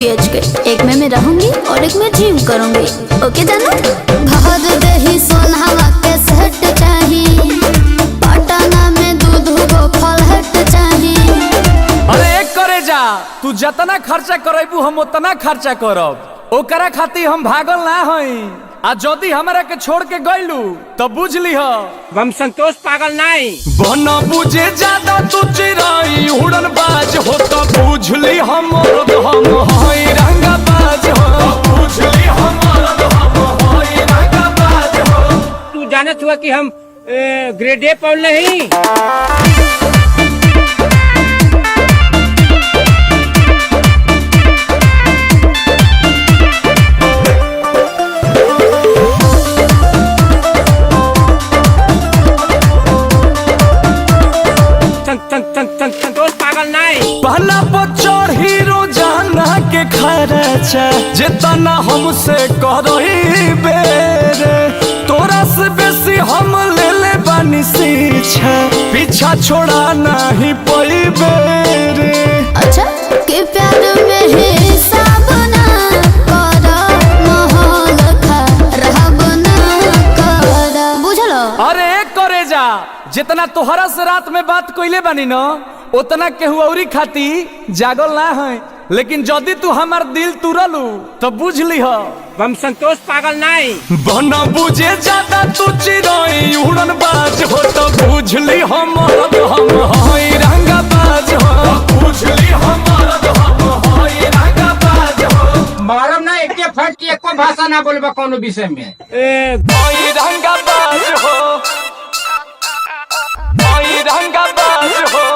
PHK एक में मैं रहूंगी और एक में जिम करूंगी। ओके जानो भाग दही सोनहवा के सेट चाहिए, पटना में दूध गो फलहट चाहिए। अरे एक करे जा, तू जतना खर्चा करेबू हम उतना खर्चा करब। ओकरा खातिर हम भागल ना हई। आ जदी हमरा के छोड़ के गइलू तो बुझ लीह हम संतोष पागल नहीं। बना बुझे ज्यादा तू चिराई उड़न बाज हो तो बुझ ली हम हई रंगा बाज हो। बुझ ली हम हई रंगा बाज हो। तू जानत हुआ कि हम ग्रेड ए पढ़ नहीं। संतोष पागल नहीं। पहला बच्चर हीरो जाना के खर्चा जितना हमसे करही बेरे, तोरा से बेसी हम ले ले बानी सीछा, पीछा छोड़ा नहीं पई बेरे। अच्छा के प्यार में हिसाब ना करा, माहौल खराब ना करा, बुझलो। अरे एक करे जा, जितना तोहरा से रात में बात कइले बानी न उतना केहू औरी खाती जागल ना है। लेकिन जदी तू हमार दिल तुरलू तो बुझ लीह हम संतोष पागल नहीं। बना बुझे ज्यादा तू चिराई उड़न बाज हो तो बुझ ली हम हई रंगा बाज हो। बुझ ली हम हई रंगा बाज हो। मारम ना एक फट की एको भाषा ना बोलबा कोनो विषय में। हई रंगा बाज हो, हई रंगा बाज हो।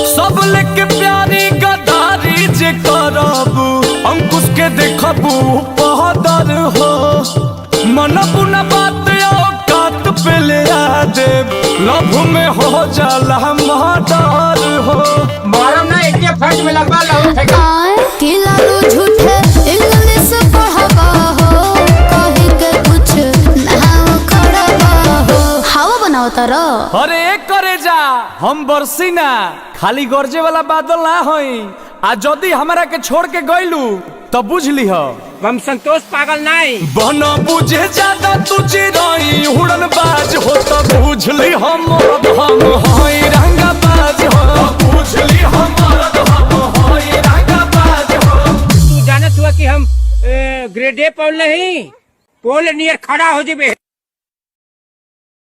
सब लेके प्यारी गदारी जे करबू, अंकुश के देखबू पहदर हो। मन पुना बात औकात पे ले आ दे, लभ में हो जाला मर्डर हो। मारम ना एक फट में लगवा लो फेंका। आए कि लालू झूठे इंग्लिश पढ़बा हो, कही के कुछ ना खड़बा हो, हवा बनाओ तारो। अरे एक करे जा, हम बरसी ना खाली गरजे वाला बादल ना हई। आ जदी हमरा के छोड़ के गइलू तो बुझ लीह हम संतोष पागल नहीं। बना बुझे ज्यादा तू चिराई उड़न बाज हो तो बुझ ली हम हई रंगा बाज हो। बुझ ली हम हई रंगा बाज हो। तू जानत हुआ कि हम ग्रेड ए पढ़ नहीं, पोल नियर खड़ा हो जेबे।